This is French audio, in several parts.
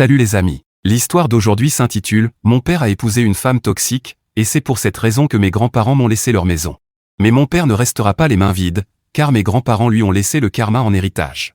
Salut les amis. L'histoire d'aujourd'hui s'intitule « Mon père a épousé une femme toxique, et c'est pour cette raison que mes grands-parents m'ont laissé leur maison. Mais mon père ne restera pas les mains vides, car mes grands-parents lui ont laissé le karma en héritage. »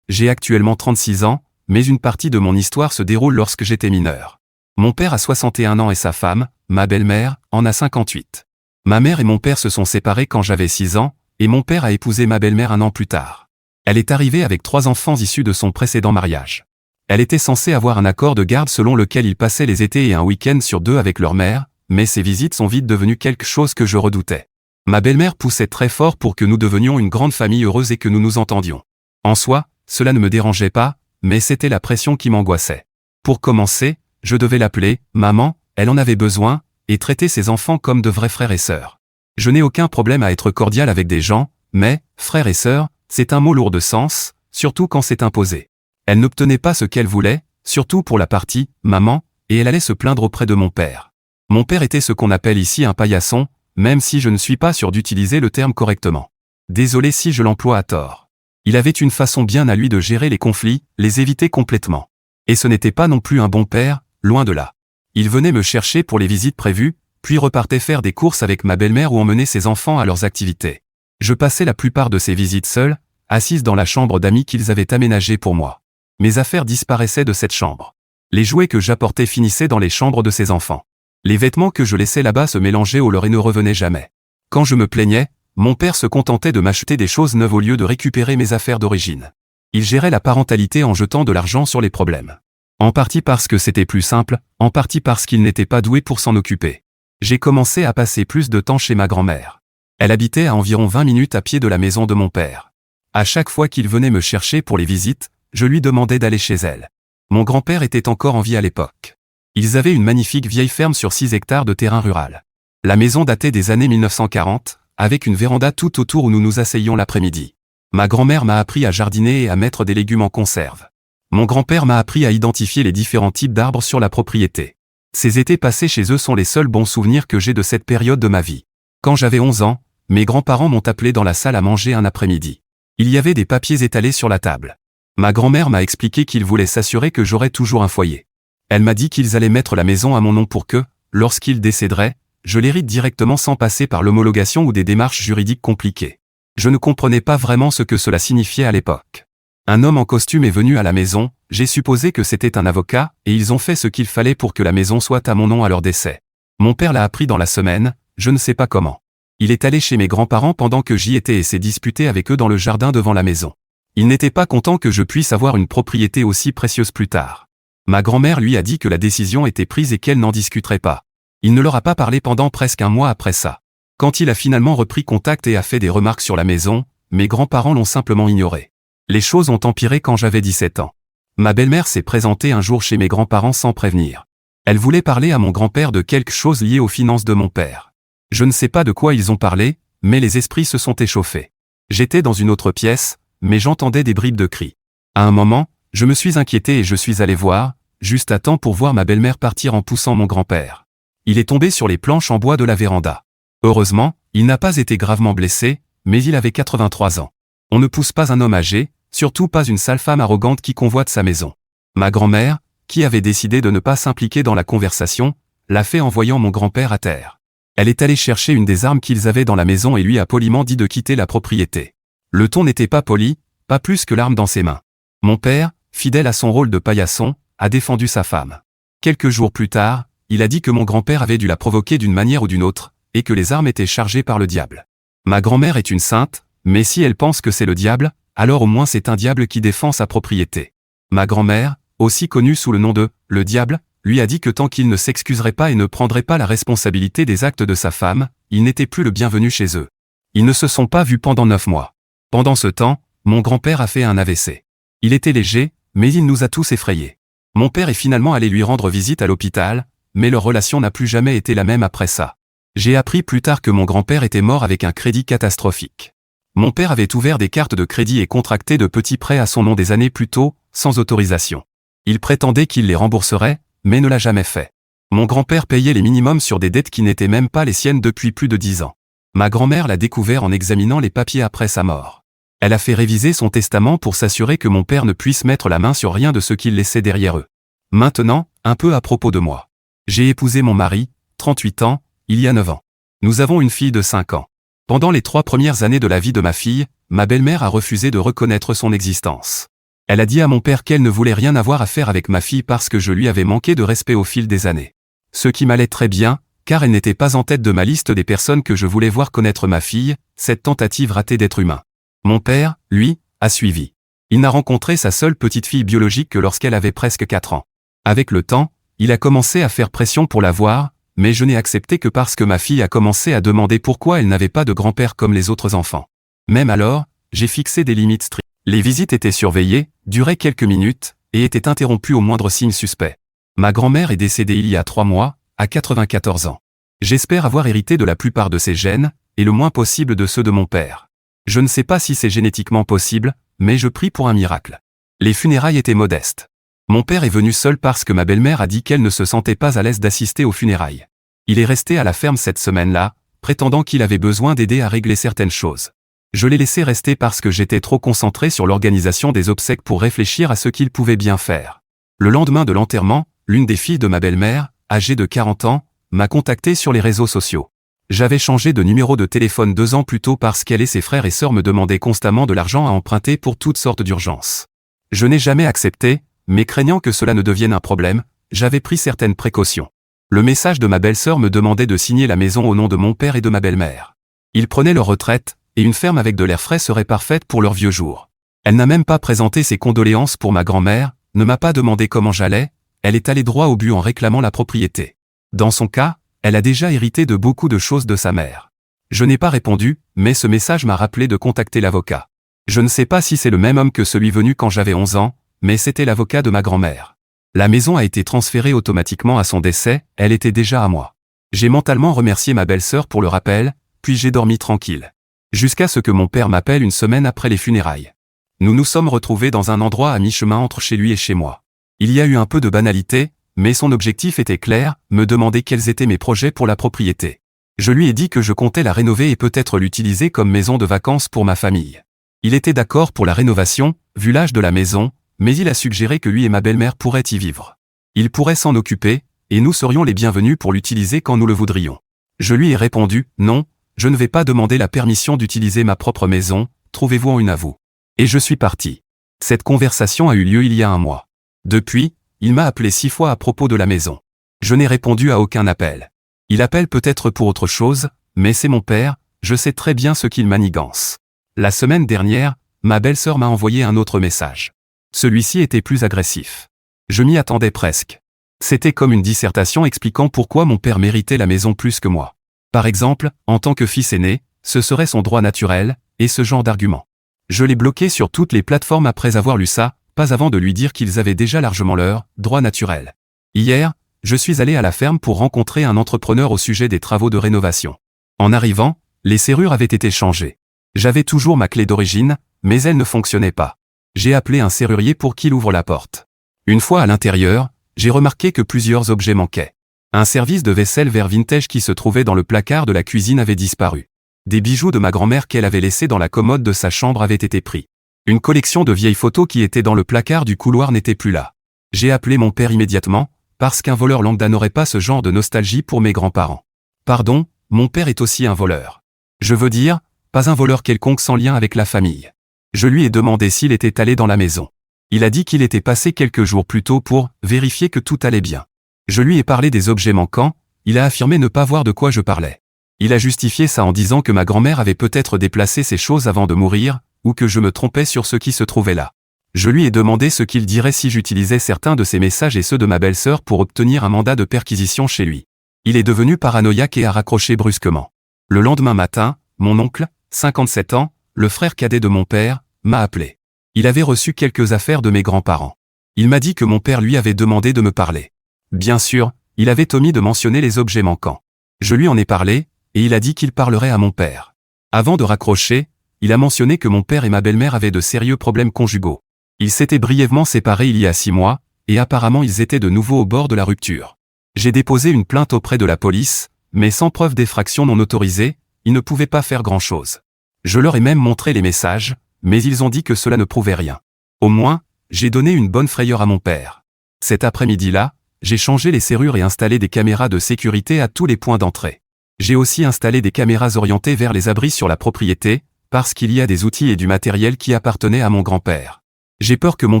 J'ai actuellement 36 ans, mais une partie de mon histoire se déroule lorsque j'étais mineur. Mon père a 61 ans et sa femme, ma belle-mère, en a 58. Ma mère et mon père se sont séparés quand j'avais 6 ans, et mon père a épousé ma belle-mère un an plus tard. Elle est arrivée avec 3 enfants issus de son précédent mariage. Elle était censée avoir un accord de garde selon lequel ils passaient les étés et un week-end sur 2 avec leur mère, mais ces visites sont vite devenues quelque chose que je redoutais. Ma belle-mère poussait très fort pour que nous devenions une grande famille heureuse et que nous nous entendions. En soi, cela ne me dérangeait pas, mais c'était la pression qui m'angoissait. Pour commencer, je devais l'appeler « maman », elle en avait besoin, et traiter ses enfants comme de vrais frères et sœurs. Je n'ai aucun problème à être cordial avec des gens, mais « frères et sœurs », c'est un mot lourd de sens, surtout quand c'est imposé. Elle n'obtenait pas ce qu'elle voulait, surtout pour la partie « maman », et elle allait se plaindre auprès de mon père. Mon père était ce qu'on appelle ici un paillasson, même si je ne suis pas sûr d'utiliser le terme correctement. Désolé si je l'emploie à tort. Il avait une façon bien à lui de gérer les conflits, les éviter complètement. Et ce n'était pas non plus un bon père, loin de là. Il venait me chercher pour les visites prévues, puis repartait faire des courses avec ma belle-mère ou emmener ses enfants à leurs activités. Je passais la plupart de ces visites seul, assise dans la chambre d'amis qu'ils avaient aménagée pour moi. Mes affaires disparaissaient de cette chambre. Les jouets que j'apportais finissaient dans les chambres de ses enfants. Les vêtements que je laissais là-bas se mélangeaient au leur et ne revenaient jamais. Quand je me plaignais, mon père se contentait de m'acheter des choses neuves au lieu de récupérer mes affaires d'origine. Il gérait la parentalité en jetant de l'argent sur les problèmes. En partie parce que c'était plus simple, en partie parce qu'il n'était pas doué pour s'en occuper. J'ai commencé à passer plus de temps chez ma grand-mère. Elle habitait à environ 20 minutes à pied de la maison de mon père. À chaque fois qu'il venait me chercher pour les visites, je lui demandais d'aller chez elle. Mon grand-père était encore en vie à l'époque. Ils avaient une magnifique vieille ferme sur 6 hectares de terrain rural. La maison datait des années 1940, avec une véranda tout autour où nous nous asseyions l'après-midi. Ma grand-mère m'a appris à jardiner et à mettre des légumes en conserve. Mon grand-père m'a appris à identifier les différents types d'arbres sur la propriété. Ces étés passés chez eux sont les seuls bons souvenirs que j'ai de cette période de ma vie. Quand j'avais 11 ans, mes grands-parents m'ont appelé dans la salle à manger un après-midi. Il y avait des papiers étalés sur la table. Ma grand-mère m'a expliqué qu'ils voulaient s'assurer que j'aurais toujours un foyer. Elle m'a dit qu'ils allaient mettre la maison à mon nom pour que, lorsqu'il décéderait, je l'hérite directement sans passer par l'homologation ou des démarches juridiques compliquées. Je ne comprenais pas vraiment ce que cela signifiait à l'époque. Un homme en costume est venu à la maison, j'ai supposé que c'était un avocat, et ils ont fait ce qu'il fallait pour que la maison soit à mon nom à leur décès. Mon père l'a appris dans la semaine, je ne sais pas comment. Il est allé chez mes grands-parents pendant que j'y étais et s'est disputé avec eux dans le jardin devant la maison. Il n'était pas content que je puisse avoir une propriété aussi précieuse plus tard. Ma grand-mère lui a dit que la décision était prise et qu'elle n'en discuterait pas. Il ne leur a pas parlé pendant presque un mois après ça. Quand il a finalement repris contact et a fait des remarques sur la maison, mes grands-parents l'ont simplement ignoré. Les choses ont empiré quand j'avais 17 ans. Ma belle-mère s'est présentée un jour chez mes grands-parents sans prévenir. Elle voulait parler à mon grand-père de quelque chose lié aux finances de mon père. Je ne sais pas de quoi ils ont parlé, mais les esprits se sont échauffés. J'étais dans une autre pièce, mais j'entendais des bribes de cris. À un moment, je me suis inquiété et je suis allé voir, juste à temps pour voir ma belle-mère partir en poussant mon grand-père. Il est tombé sur les planches en bois de la véranda. Heureusement, il n'a pas été gravement blessé, mais il avait 83 ans. On ne pousse pas un homme âgé, surtout pas une sale femme arrogante qui convoite sa maison. Ma grand-mère, qui avait décidé de ne pas s'impliquer dans la conversation, l'a fait en voyant mon grand-père à terre. Elle est allée chercher une des armes qu'ils avaient dans la maison et lui a poliment dit de quitter la propriété. Le ton n'était pas poli, pas plus que l'arme dans ses mains. Mon père, fidèle à son rôle de paillasson, a défendu sa femme. Quelques jours plus tard, il a dit que mon grand-père avait dû la provoquer d'une manière ou d'une autre, et que les armes étaient chargées par le diable. Ma grand-mère est une sainte, mais si elle pense que c'est le diable, alors au moins c'est un diable qui défend sa propriété. Ma grand-mère, aussi connue sous le nom de « le diable », lui a dit que tant qu'il ne s'excuserait pas et ne prendrait pas la responsabilité des actes de sa femme, il n'était plus le bienvenu chez eux. Ils ne se sont pas vus pendant 9 mois. Pendant ce temps, mon grand-père a fait un AVC. Il était léger, mais il nous a tous effrayés. Mon père est finalement allé lui rendre visite à l'hôpital, mais leur relation n'a plus jamais été la même après ça. J'ai appris plus tard que mon grand-père était mort avec un crédit catastrophique. Mon père avait ouvert des cartes de crédit et contracté de petits prêts à son nom des années plus tôt, sans autorisation. Il prétendait qu'il les rembourserait, mais ne l'a jamais fait. Mon grand-père payait les minimums sur des dettes qui n'étaient même pas les siennes depuis plus de 10 ans. Ma grand-mère l'a découvert en examinant les papiers après sa mort. Elle a fait réviser son testament pour s'assurer que mon père ne puisse mettre la main sur rien de ce qu'il laissait derrière eux. Maintenant, un peu à propos de moi. J'ai épousé mon mari, 38 ans, il y a 9 ans. Nous avons une fille de 5 ans. Pendant les 3 premières années de la vie de ma fille, ma belle-mère a refusé de reconnaître son existence. Elle a dit à mon père qu'elle ne voulait rien avoir à faire avec ma fille parce que je lui avais manqué de respect au fil des années. Ce qui m'allait très bien, car elle n'était pas en tête de ma liste des personnes que je voulais voir connaître ma fille, cette tentative ratée d'être humain. Mon père, lui, a suivi. Il n'a rencontré sa seule petite fille biologique que lorsqu'elle avait presque 4 ans. Avec le temps, il a commencé à faire pression pour la voir, mais je n'ai accepté que parce que ma fille a commencé à demander pourquoi elle n'avait pas de grand-père comme les autres enfants. Même alors, j'ai fixé des limites strictes. Les visites étaient surveillées, duraient quelques minutes, et étaient interrompues au moindre signe suspect. Ma grand-mère est décédée il y a 3 mois, à 94 ans. J'espère avoir hérité de la plupart de ses gènes, et le moins possible de ceux de mon père. Je ne sais pas si c'est génétiquement possible, mais je prie pour un miracle. Les funérailles étaient modestes. Mon père est venu seul parce que ma belle-mère a dit qu'elle ne se sentait pas à l'aise d'assister aux funérailles. Il est resté à la ferme cette semaine-là, prétendant qu'il avait besoin d'aider à régler certaines choses. Je l'ai laissé rester parce que j'étais trop concentré sur l'organisation des obsèques pour réfléchir à ce qu'il pouvait bien faire. Le lendemain de l'enterrement, l'une des filles de ma belle-mère, âgée de 40 ans, m'a contacté sur les réseaux sociaux. J'avais changé de numéro de téléphone 2 ans plus tôt parce qu'elle et ses frères et sœurs me demandaient constamment de l'argent à emprunter pour toutes sortes d'urgences. Je n'ai jamais accepté, mais craignant que cela ne devienne un problème, j'avais pris certaines précautions. Le message de ma belle-sœur me demandait de signer la maison au nom de mon père et de ma belle-mère. Ils prenaient leur retraite, et une ferme avec de l'air frais serait parfaite pour leurs vieux jours. Elle n'a même pas présenté ses condoléances pour ma grand-mère, ne m'a pas demandé comment j'allais, elle est allée droit au but en réclamant la propriété. Dans son cas, elle a déjà hérité de beaucoup de choses de sa mère. Je n'ai pas répondu, mais ce message m'a rappelé de contacter l'avocat. Je ne sais pas si c'est le même homme que celui venu quand j'avais 11 ans, mais c'était l'avocat de ma grand-mère. La maison a été transférée automatiquement à son décès, elle était déjà à moi. J'ai mentalement remercié ma belle-sœur pour le rappel, puis j'ai dormi tranquille. Jusqu'à ce que mon père m'appelle une semaine après les funérailles. Nous nous sommes retrouvés dans un endroit à mi-chemin entre chez lui et chez moi. Il y a eu un peu de banalité, mais son objectif était clair, me demander quels étaient mes projets pour la propriété. Je lui ai dit que je comptais la rénover et peut-être l'utiliser comme maison de vacances pour ma famille. Il était d'accord pour la rénovation, vu l'âge de la maison, mais il a suggéré que lui et ma belle-mère pourraient y vivre. Ils pourraient s'en occuper, et nous serions les bienvenus pour l'utiliser quand nous le voudrions. Je lui ai répondu, non, je ne vais pas demander la permission d'utiliser ma propre maison, trouvez-vous en une à vous. Et je suis parti. Cette conversation a eu lieu il y a 1 mois. Depuis, il m'a appelé 6 fois à propos de la maison. Je n'ai répondu à aucun appel. Il appelle peut-être pour autre chose, mais c'est mon père, je sais très bien ce qu'il manigance. La semaine dernière, ma belle-sœur m'a envoyé un autre message. Celui-ci était plus agressif. Je m'y attendais presque. C'était comme une dissertation expliquant pourquoi mon père méritait la maison plus que moi. Par exemple, en tant que fils aîné, ce serait son droit naturel, et ce genre d'argument. Je l'ai bloqué sur toutes les plateformes après avoir lu ça, pas avant de lui dire qu'ils avaient déjà largement leur droit naturel. Hier, je suis allé à la ferme pour rencontrer un entrepreneur au sujet des travaux de rénovation. En arrivant, les serrures avaient été changées. J'avais toujours ma clé d'origine, mais elle ne fonctionnait pas. J'ai appelé un serrurier pour qu'il ouvre la porte. Une fois à l'intérieur, j'ai remarqué que plusieurs objets manquaient. Un service de vaisselle vert vintage qui se trouvait dans le placard de la cuisine avait disparu. Des bijoux de ma grand-mère qu'elle avait laissés dans la commode de sa chambre avaient été pris. Une collection de vieilles photos qui étaient dans le placard du couloir n'était plus là. J'ai appelé mon père immédiatement, parce qu'un voleur lambda n'aurait pas ce genre de nostalgie pour mes grands-parents. Pardon, mon père est aussi un voleur. Je veux dire, pas un voleur quelconque sans lien avec la famille. Je lui ai demandé s'il était allé dans la maison. Il a dit qu'il était passé quelques jours plus tôt pour vérifier que tout allait bien. Je lui ai parlé des objets manquants, il a affirmé ne pas voir de quoi je parlais. Il a justifié ça en disant que ma grand-mère avait peut-être déplacé ces choses avant de mourir, ou que je me trompais sur ce qui se trouvait là. Je lui ai demandé ce qu'il dirait si j'utilisais certains de ses messages et ceux de ma belle-sœur pour obtenir un mandat de perquisition chez lui. Il est devenu paranoïaque et a raccroché brusquement. Le lendemain matin, mon oncle, 57 ans, le frère cadet de mon père, m'a appelé. Il avait reçu quelques affaires de mes grands-parents. Il m'a dit que mon père lui avait demandé de me parler. Bien sûr, il avait omis de mentionner les objets manquants. Je lui en ai parlé, et il a dit qu'il parlerait à mon père. Avant de raccrocher, il a mentionné que mon père et ma belle-mère avaient de sérieux problèmes conjugaux. Ils s'étaient brièvement séparés il y a 6 mois, et apparemment ils étaient de nouveau au bord de la rupture. J'ai déposé une plainte auprès de la police, mais sans preuve d'effraction non autorisée, ils ne pouvaient pas faire grand-chose. Je leur ai même montré les messages, mais ils ont dit que cela ne prouvait rien. Au moins, j'ai donné une bonne frayeur à mon père. Cet après-midi-là, j'ai changé les serrures et installé des caméras de sécurité à tous les points d'entrée. J'ai aussi installé des caméras orientées vers les abris sur la propriété, parce qu'il y a des outils et du matériel qui appartenaient à mon grand-père. J'ai peur que mon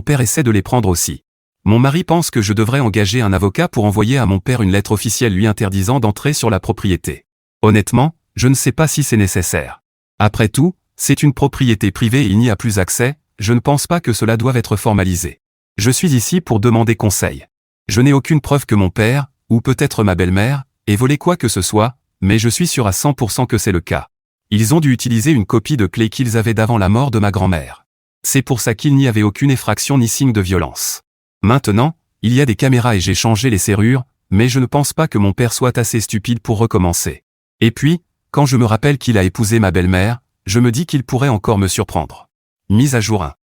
père essaie de les prendre aussi. Mon mari pense que je devrais engager un avocat pour envoyer à mon père une lettre officielle lui interdisant d'entrer sur la propriété. Honnêtement, je ne sais pas si c'est nécessaire. Après tout, c'est une propriété privée et il n'y a plus accès, je ne pense pas que cela doive être formalisé. Je suis ici pour demander conseil. Je n'ai aucune preuve que mon père, ou peut-être ma belle-mère, ait volé quoi que ce soit, mais je suis sûr à 100% que c'est le cas. Ils ont dû utiliser une copie de clé qu'ils avaient d'avant la mort de ma grand-mère. C'est pour ça qu'il n'y avait aucune effraction ni signe de violence. Maintenant, il y a des caméras et j'ai changé les serrures, mais je ne pense pas que mon père soit assez stupide pour recommencer. Et puis, quand je me rappelle qu'il a épousé ma belle-mère, je me dis qu'il pourrait encore me surprendre. Mise à jour 1.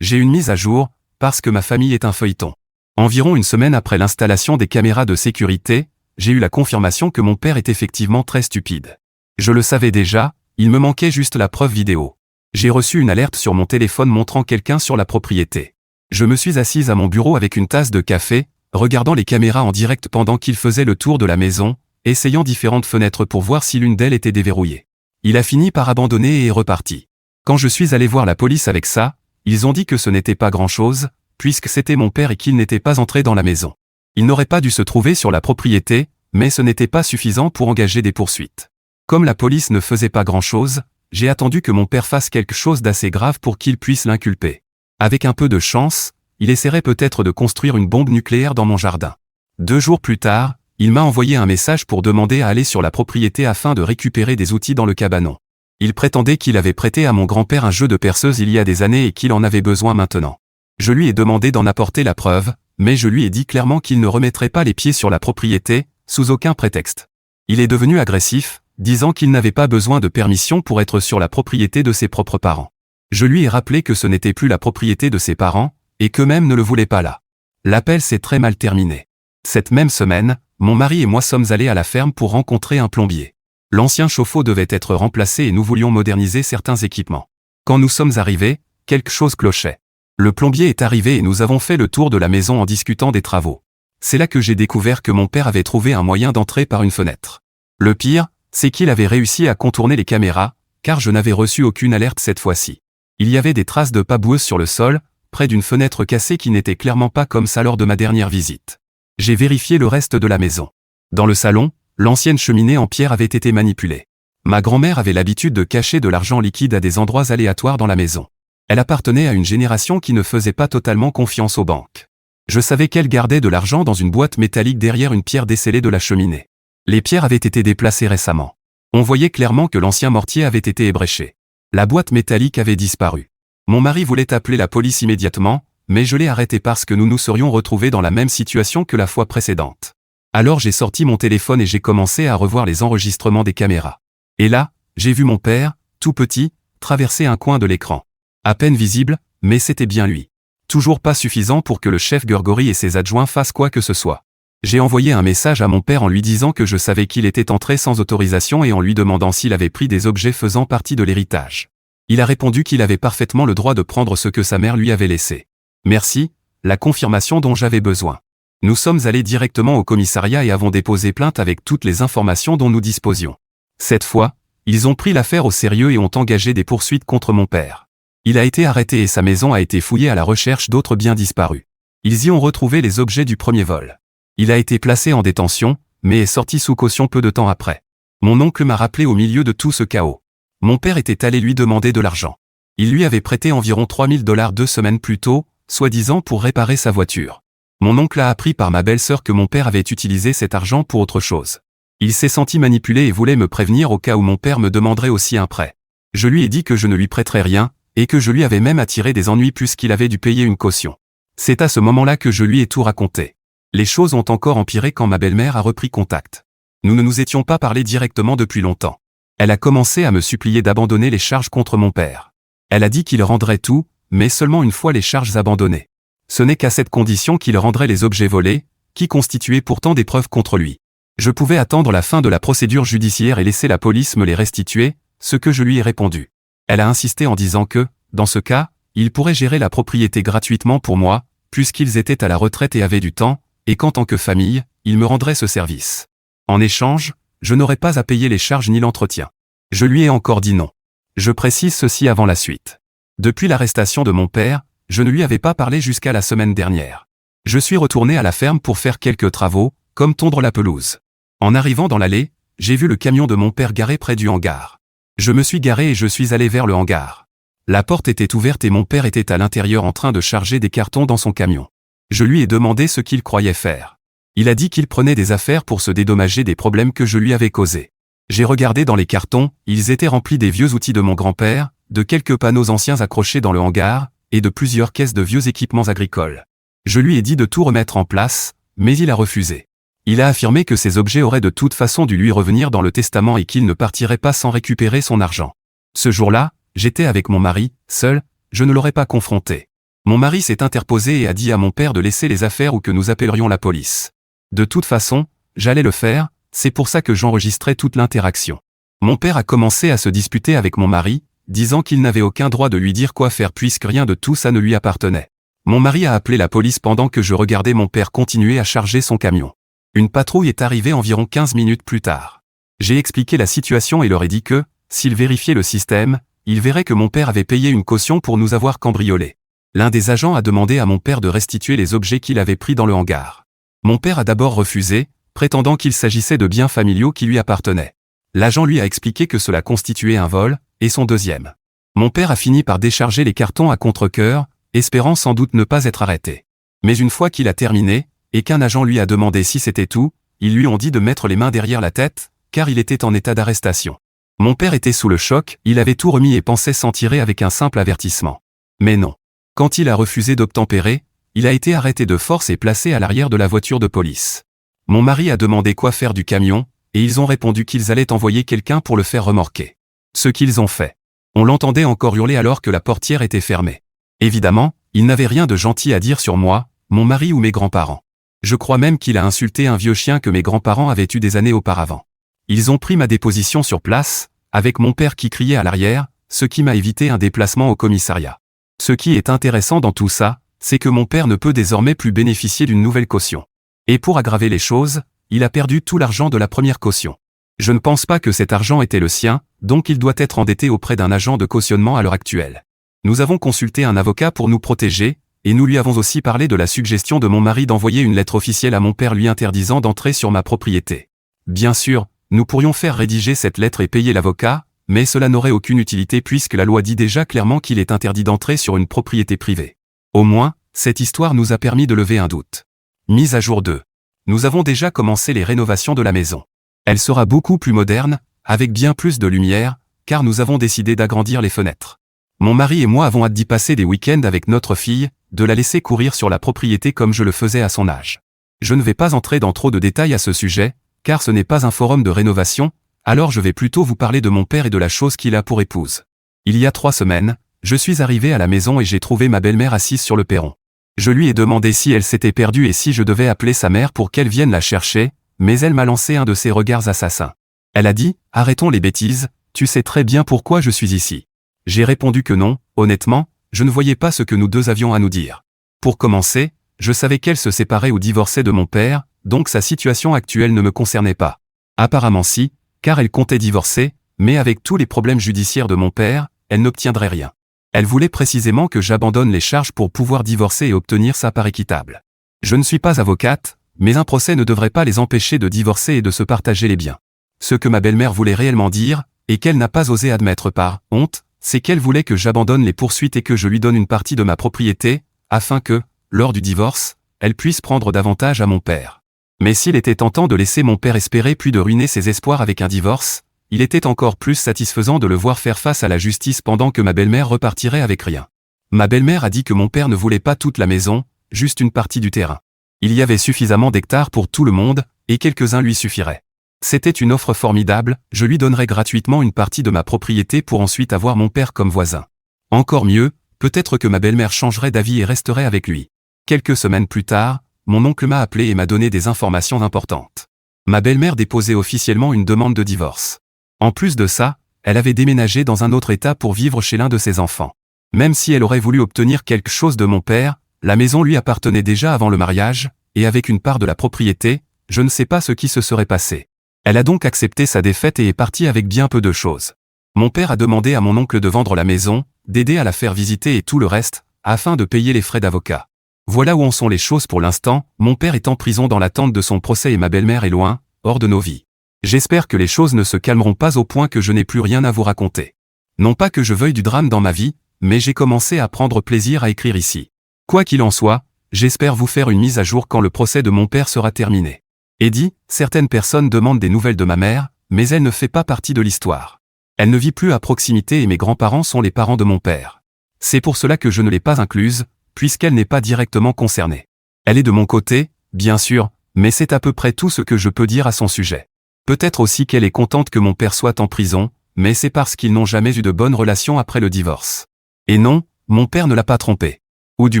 J'ai une mise à jour, parce que ma famille est un feuilleton. Environ une semaine après l'installation des caméras de sécurité, j'ai eu la confirmation que mon père est effectivement très stupide. Je le savais déjà, il me manquait juste la preuve vidéo. J'ai reçu une alerte sur mon téléphone montrant quelqu'un sur la propriété. Je me suis assise à mon bureau avec une tasse de café, regardant les caméras en direct pendant qu'il faisait le tour de la maison, essayant différentes fenêtres pour voir si l'une d'elles était déverrouillée. Il a fini par abandonner et est reparti. Quand je suis allé voir la police avec ça, ils ont dit que ce n'était pas grand-chose, puisque c'était mon père et qu'il n'était pas entré dans la maison. Il n'aurait pas dû se trouver sur la propriété, mais ce n'était pas suffisant pour engager des poursuites. Comme la police ne faisait pas grand-chose, j'ai attendu que mon père fasse quelque chose d'assez grave pour qu'il puisse l'inculper. Avec un peu de chance, il essaierait peut-être de construire une bombe nucléaire dans mon jardin. 2 jours plus tard, il m'a envoyé un message pour demander à aller sur la propriété afin de récupérer des outils dans le cabanon. Il prétendait qu'il avait prêté à mon grand-père un jeu de perceuse il y a des années et qu'il en avait besoin maintenant. Je lui ai demandé d'en apporter la preuve, mais je lui ai dit clairement qu'il ne remettrait pas les pieds sur la propriété, sous aucun prétexte. Il est devenu agressif, disant qu'il n'avait pas besoin de permission pour être sur la propriété de ses propres parents. Je lui ai rappelé que ce n'était plus la propriété de ses parents, et qu'eux-mêmes ne le voulaient pas là. L'appel s'est très mal terminé. Cette même semaine, mon mari et moi sommes allés à la ferme pour rencontrer un plombier. L'ancien chauffe-eau devait être remplacé et nous voulions moderniser certains équipements. Quand nous sommes arrivés, quelque chose clochait. Le plombier est arrivé et nous avons fait le tour de la maison en discutant des travaux. C'est là que j'ai découvert que mon père avait trouvé un moyen d'entrer par une fenêtre. Le pire, c'est qu'il avait réussi à contourner les caméras, car je n'avais reçu aucune alerte cette fois-ci. Il y avait des traces de pas boueuses sur le sol, près d'une fenêtre cassée qui n'était clairement pas comme ça lors de ma dernière visite. J'ai vérifié le reste de la maison. Dans le salon, l'ancienne cheminée en pierre avait été manipulée. Ma grand-mère avait l'habitude de cacher de l'argent liquide à des endroits aléatoires dans la maison. Elle appartenait à une génération qui ne faisait pas totalement confiance aux banques. Je savais qu'elle gardait de l'argent dans une boîte métallique derrière une pierre descellée de la cheminée. Les pierres avaient été déplacées récemment. On voyait clairement que l'ancien mortier avait été ébréché. La boîte métallique avait disparu. Mon mari voulait appeler la police immédiatement, mais je l'ai arrêté parce que nous nous serions retrouvés dans la même situation que la fois précédente. Alors j'ai sorti mon téléphone et j'ai commencé à revoir les enregistrements des caméras. Et là, j'ai vu mon père, tout petit, traverser un coin de l'écran. À peine visible, mais c'était bien lui. Toujours pas suffisant pour que le chef Gurgori et ses adjoints fassent quoi que ce soit. J'ai envoyé un message à mon père en lui disant que je savais qu'il était entré sans autorisation et en lui demandant s'il avait pris des objets faisant partie de l'héritage. Il a répondu qu'il avait parfaitement le droit de prendre ce que sa mère lui avait laissé. Merci, la confirmation dont j'avais besoin. Nous sommes allés directement au commissariat et avons déposé plainte avec toutes les informations dont nous disposions. Cette fois, ils ont pris l'affaire au sérieux et ont engagé des poursuites contre mon père. Il a été arrêté et sa maison a été fouillée à la recherche d'autres biens disparus. Ils y ont retrouvé les objets du premier vol. Il a été placé en détention, mais est sorti sous caution peu de temps après. Mon oncle m'a rappelé au milieu de tout ce chaos. Mon père était allé lui demander de l'argent. Il lui avait prêté environ $3000 2 semaines plus tôt, soi-disant pour réparer sa voiture. Mon oncle a appris par ma belle-sœur que mon père avait utilisé cet argent pour autre chose. Il s'est senti manipulé et voulait me prévenir au cas où mon père me demanderait aussi un prêt. Je lui ai dit que je ne lui prêterais rien, et que je lui avais même attiré des ennuis puisqu'il avait dû payer une caution. C'est à ce moment-là que je lui ai tout raconté. Les choses ont encore empiré quand ma belle-mère a repris contact. Nous ne nous étions pas parlé directement depuis longtemps. Elle a commencé à me supplier d'abandonner les charges contre mon père. Elle a dit qu'il rendrait tout, mais seulement une fois les charges abandonnées. Ce n'est qu'à cette condition qu'il rendrait les objets volés, qui constituaient pourtant des preuves contre lui. Je pouvais attendre la fin de la procédure judiciaire et laisser la police me les restituer, ce que je lui ai répondu. Elle a insisté en disant que, Dans ce cas, ils pourraient gérer la propriété gratuitement pour moi, puisqu'ils étaient à la retraite et avaient du temps, et qu'en tant que famille, ils me rendraient ce service. En échange, je n'aurais pas à payer les charges ni l'entretien. Je lui ai encore dit non. Je précise ceci avant la suite. Depuis l'arrestation de mon père, je ne lui avais pas parlé jusqu'à la semaine dernière. Je suis retourné à la ferme pour faire quelques travaux, comme tondre la pelouse. En arrivant dans l'allée, j'ai vu le camion de mon père garé près du hangar. Je me suis garé et je suis allé vers le hangar. La porte était ouverte et mon père était à l'intérieur en train de charger des cartons dans son camion. Je lui ai demandé ce qu'il croyait faire. Il a dit qu'il prenait des affaires pour se dédommager des problèmes que je lui avais causés. J'ai regardé dans les cartons, ils étaient remplis des vieux outils de mon grand-père, de quelques panneaux anciens accrochés dans le hangar, et de plusieurs caisses de vieux équipements agricoles. Je lui ai dit de tout remettre en place, mais il a refusé. Il a affirmé que ces objets auraient de toute façon dû lui revenir dans le testament et qu'il ne partirait pas sans récupérer son argent. Ce jour-là, j'étais avec mon mari, seul, je ne l'aurais pas confronté. Mon mari s'est interposé et a dit à mon père de laisser les affaires ou que nous appellerions la police. De toute façon, j'allais le faire, c'est pour ça que j'enregistrais toute l'interaction. Mon père a commencé à se disputer avec mon mari, disant qu'il n'avait aucun droit de lui dire quoi faire puisque rien de tout ça ne lui appartenait. Mon mari a appelé la police pendant que je regardais mon père continuer à charger son camion. Une patrouille est arrivée environ 15 minutes plus tard. J'ai expliqué la situation et leur ai dit que, s'ils vérifiaient le système, ils verraient que mon père avait payé une caution pour nous avoir cambriolés. L'un des agents a demandé à mon père de restituer les objets qu'il avait pris dans le hangar. Mon père a d'abord refusé, prétendant qu'il s'agissait de biens familiaux qui lui appartenaient. L'agent lui a expliqué que cela constituait un vol, et son deuxième. Mon père a fini par décharger les cartons à contre-cœur, espérant sans doute ne pas être arrêté. Mais une fois qu'il a terminé, et qu'un agent lui a demandé si c'était tout, ils lui ont dit de mettre les mains derrière la tête, car il était en état d'arrestation. Mon père était sous le choc, il avait tout remis et pensait s'en tirer avec un simple avertissement. Mais non. Quand il a refusé d'obtempérer, il a été arrêté de force et placé à l'arrière de la voiture de police. Mon mari a demandé quoi faire du camion, et ils ont répondu qu'ils allaient envoyer quelqu'un pour le faire remorquer. Ce qu'ils ont fait. On l'entendait encore hurler alors que la portière était fermée. Évidemment, il n'avait rien de gentil à dire sur moi, mon mari ou mes grands-parents. Je crois même qu'il a insulté un vieux chien que mes grands-parents avaient eu des années auparavant. Ils ont pris ma déposition sur place, avec mon père qui criait à l'arrière, ce qui m'a évité un déplacement au commissariat. Ce qui est intéressant dans tout ça, c'est que mon père ne peut désormais plus bénéficier d'une nouvelle caution. Et pour aggraver les choses, il a perdu tout l'argent de la première caution. Je ne pense pas que cet argent était le sien, donc il doit être endetté auprès d'un agent de cautionnement à l'heure actuelle. Nous avons consulté un avocat pour nous protéger, et nous lui avons aussi parlé de la suggestion de mon mari d'envoyer une lettre officielle à mon père lui interdisant d'entrer sur ma propriété. Bien sûr, nous pourrions faire rédiger cette lettre et payer l'avocat, mais cela n'aurait aucune utilité puisque la loi dit déjà clairement qu'il est interdit d'entrer sur une propriété privée. Au moins, cette histoire nous a permis de lever un doute. Mise à jour 2. Nous avons déjà commencé les rénovations de la maison. Elle sera beaucoup plus moderne, avec bien plus de lumière, car nous avons décidé d'agrandir les fenêtres. Mon mari et moi avons hâte d'y passer des week-ends avec notre fille, de la laisser courir sur la propriété comme je le faisais à son âge. Je ne vais pas entrer dans trop de détails à ce sujet, car ce n'est pas un forum de rénovation, alors je vais plutôt vous parler de mon père et de la chose qu'il a pour épouse. Il y a 3 semaines, je suis arrivé à la maison et j'ai trouvé ma belle-mère assise sur le perron. Je lui ai demandé si elle s'était perdue et si je devais appeler sa mère pour qu'elle vienne la chercher, mais elle m'a lancé un de ses regards assassins. Elle a dit « Arrêtons les bêtises, tu sais très bien pourquoi je suis ici. » J'ai répondu que non, honnêtement, je ne voyais pas ce que nous deux avions à nous dire. Pour commencer, je savais qu'elle se séparait ou divorçait de mon père, donc sa situation actuelle ne me concernait pas. Apparemment si, car elle comptait divorcer, mais avec tous les problèmes judiciaires de mon père, elle n'obtiendrait rien. Elle voulait précisément que j'abandonne les charges pour pouvoir divorcer et obtenir sa part équitable. Je ne suis pas avocate, mais un procès ne devrait pas les empêcher de divorcer et de se partager les biens. Ce que ma belle-mère voulait réellement dire, et qu'elle n'a pas osé admettre par honte, c'est qu'elle voulait que j'abandonne les poursuites et que je lui donne une partie de ma propriété, afin que, lors du divorce, elle puisse prendre davantage à mon père. Mais s'il était tentant de laisser mon père espérer puis de ruiner ses espoirs avec un divorce, il était encore plus satisfaisant de le voir faire face à la justice pendant que ma belle-mère repartirait avec rien. Ma belle-mère a dit que mon père ne voulait pas toute la maison, juste une partie du terrain. Il y avait suffisamment d'hectares pour tout le monde, et quelques-uns lui suffiraient. C'était une offre formidable, je lui donnerais gratuitement une partie de ma propriété pour ensuite avoir mon père comme voisin. Encore mieux, peut-être que ma belle-mère changerait d'avis et resterait avec lui. Quelques semaines plus tard, mon oncle m'a appelé et m'a donné des informations importantes. Ma belle-mère déposait officiellement une demande de divorce. En plus de ça, elle avait déménagé dans un autre état pour vivre chez l'un de ses enfants. Même si elle aurait voulu obtenir quelque chose de mon père, la maison lui appartenait déjà avant le mariage, et avec une part de la propriété, je ne sais pas ce qui se serait passé. Elle a donc accepté sa défaite et est partie avec bien peu de choses. Mon père a demandé à mon oncle de vendre la maison, d'aider à la faire visiter et tout le reste, afin de payer les frais d'avocat. Voilà où en sont les choses pour l'instant, mon père est en prison dans l'attente de son procès et ma belle-mère est loin, hors de nos vies. J'espère que les choses ne se calmeront pas au point que je n'ai plus rien à vous raconter. Non pas que je veuille du drame dans ma vie, mais j'ai commencé à prendre plaisir à écrire ici. Quoi qu'il en soit, j'espère vous faire une mise à jour quand le procès de mon père sera terminé. Eddie, certaines personnes demandent des nouvelles de ma mère, mais elle ne fait pas partie de l'histoire. Elle ne vit plus à proximité et mes grands-parents sont les parents de mon père. C'est pour cela que je ne l'ai pas incluse, puisqu'elle n'est pas directement concernée. Elle est de mon côté, bien sûr, mais c'est à peu près tout ce que je peux dire à son sujet. Peut-être aussi qu'elle est contente que mon père soit en prison, mais c'est parce qu'ils n'ont jamais eu de bonnes relations après le divorce. Et non, mon père ne l'a pas trompée. Ou du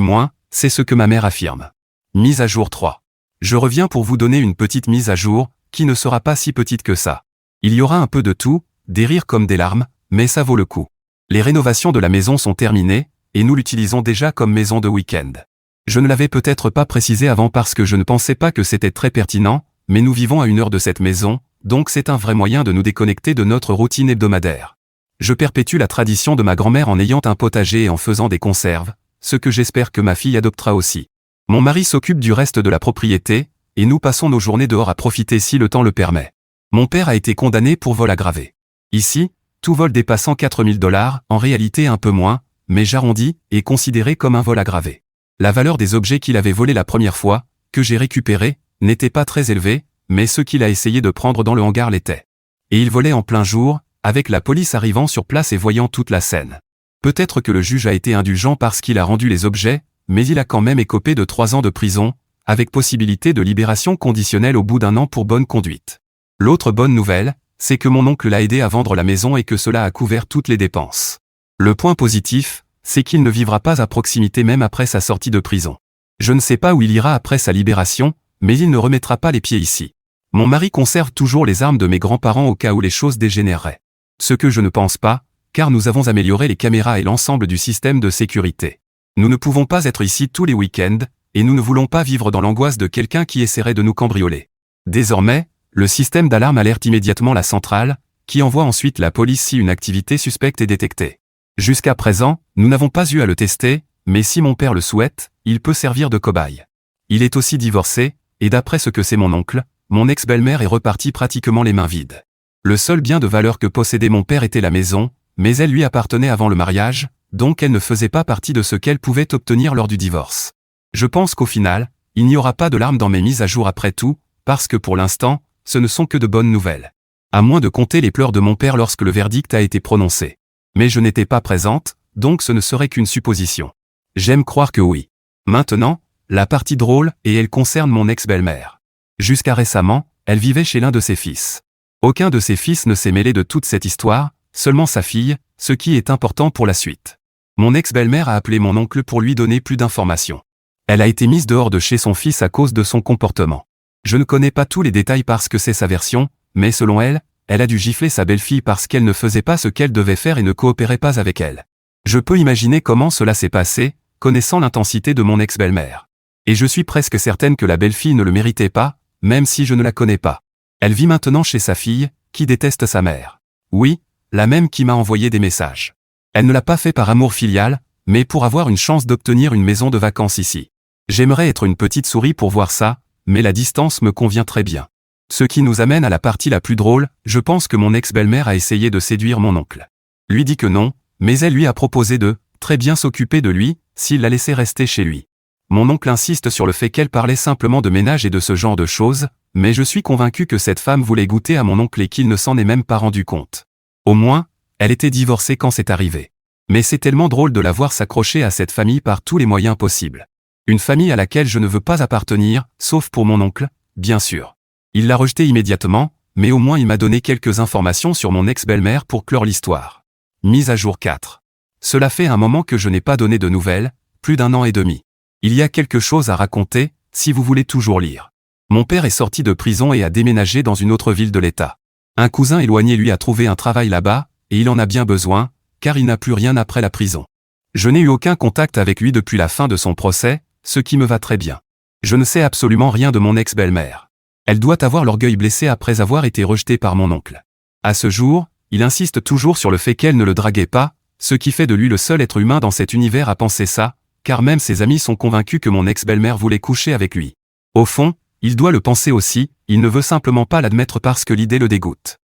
moins, c'est ce que ma mère affirme. Mise à jour 3. Je reviens pour vous donner une petite mise à jour, qui ne sera pas si petite que ça. Il y aura un peu de tout, des rires comme des larmes, mais ça vaut le coup. Les rénovations de la maison sont terminées, et nous l'utilisons déjà comme maison de week-end. Je ne l'avais peut-être pas précisé avant parce que je ne pensais pas que c'était très pertinent, mais nous vivons à 1 heure de cette maison, donc c'est un vrai moyen de nous déconnecter de notre routine hebdomadaire. Je perpétue la tradition de ma grand-mère en ayant un potager et en faisant des conserves, ce que j'espère que ma fille adoptera aussi. Mon mari s'occupe du reste de la propriété, et nous passons nos journées dehors à profiter si le temps le permet. Mon père a été condamné pour vol aggravé. Ici, tout vol dépassant 4 000 $, en réalité un peu moins, mais j'arrondis, est considéré comme un vol aggravé. La valeur des objets qu'il avait volés la première fois, que j'ai récupérés, n'était pas très élevée, mais ceux qu'il a essayé de prendre dans le hangar l'étaient. Et il volait en plein jour, avec la police arrivant sur place et voyant toute la scène. Peut-être que le juge a été indulgent parce qu'il a rendu les objets, mais il a quand même écopé de 3 ans de prison, avec possibilité de libération conditionnelle au bout d'1 an pour bonne conduite. L'autre bonne nouvelle, c'est que mon oncle l'a aidé à vendre la maison et que cela a couvert toutes les dépenses. Le point positif, c'est qu'il ne vivra pas à proximité même après sa sortie de prison. Je ne sais pas où il ira après sa libération, mais il ne remettra pas les pieds ici. Mon mari conserve toujours les armes de mes grands-parents au cas où les choses dégénéreraient. Ce que je ne pense pas, car nous avons amélioré les caméras et l'ensemble du système de sécurité. Nous ne pouvons pas être ici tous les week-ends, et nous ne voulons pas vivre dans l'angoisse de quelqu'un qui essaierait de nous cambrioler. Désormais, le système d'alarme alerte immédiatement la centrale, qui envoie ensuite la police si une activité suspecte est détectée. Jusqu'à présent, nous n'avons pas eu à le tester, mais si mon père le souhaite, il peut servir de cobaye. Il est aussi divorcé, et d'après ce que c'est mon oncle, mon ex-belle-mère est repartie pratiquement les mains vides. Le seul bien de valeur que possédait mon père était la maison, mais elle lui appartenait avant le mariage, donc elle ne faisait pas partie de ce qu'elle pouvait obtenir lors du divorce. Je pense qu'au final, il n'y aura pas de larmes dans mes mises à jour après tout, parce que pour l'instant, ce ne sont que de bonnes nouvelles. À moins de compter les pleurs de mon père lorsque le verdict a été prononcé. Mais je n'étais pas présente, donc ce ne serait qu'une supposition. J'aime croire que oui. Maintenant, la partie drôle, et elle concerne mon ex-belle-mère. Jusqu'à récemment, elle vivait chez l'un de ses fils. Aucun de ses fils ne s'est mêlé de toute cette histoire, seulement sa fille, ce qui est important pour la suite. Mon ex-belle-mère a appelé mon oncle pour lui donner plus d'informations. Elle a été mise dehors de chez son fils à cause de son comportement. Je ne connais pas tous les détails parce que c'est sa version, mais selon elle, elle a dû gifler sa belle-fille parce qu'elle ne faisait pas ce qu'elle devait faire et ne coopérait pas avec elle. Je peux imaginer comment cela s'est passé, connaissant l'intensité de mon ex-belle-mère. Et je suis presque certaine que la belle-fille ne le méritait pas, même si je ne la connais pas. Elle vit maintenant chez sa fille, qui déteste sa mère. Oui, la même qui m'a envoyé des messages. Elle ne l'a pas fait par amour filial, mais pour avoir une chance d'obtenir une maison de vacances ici. J'aimerais être une petite souris pour voir ça, mais la distance me convient très bien. Ce qui nous amène à la partie la plus drôle, je pense que mon ex-belle-mère a essayé de séduire mon oncle. Lui dit que non, mais elle lui a proposé de très bien s'occuper de lui, s'il la laissait rester chez lui. Mon oncle insiste sur le fait qu'elle parlait simplement de ménage et de ce genre de choses, mais je suis convaincu que cette femme voulait goûter à mon oncle et qu'il ne s'en est même pas rendu compte. Au moins, elle était divorcée quand c'est arrivé. Mais c'est tellement drôle de la voir s'accrocher à cette famille par tous les moyens possibles. Une famille à laquelle je ne veux pas appartenir, sauf pour mon oncle, bien sûr. Il l'a rejeté immédiatement, mais au moins il m'a donné quelques informations sur mon ex-belle-mère pour clore l'histoire. Mise à jour 4. Cela fait un moment que je n'ai pas donné de nouvelles, plus d'1 an et demi. Il y a quelque chose à raconter, si vous voulez toujours lire. Mon père est sorti de prison et a déménagé dans une autre ville de l'État. Un cousin éloigné lui a trouvé un travail là-bas, et il en a bien besoin, car il n'a plus rien après la prison. Je n'ai eu aucun contact avec lui depuis la fin de son procès, ce qui me va très bien. Je ne sais absolument rien de mon ex-belle-mère. Elle doit avoir l'orgueil blessé après avoir été rejetée par mon oncle. À ce jour, il insiste toujours sur le fait qu'elle ne le draguait pas, ce qui fait de lui le seul être humain dans cet univers à penser ça, car même ses amis sont convaincus que mon ex-belle-mère voulait coucher avec lui. Au fond, il doit le penser aussi, il ne veut simplement pas l'admettre parce que l'idée le dégoûte.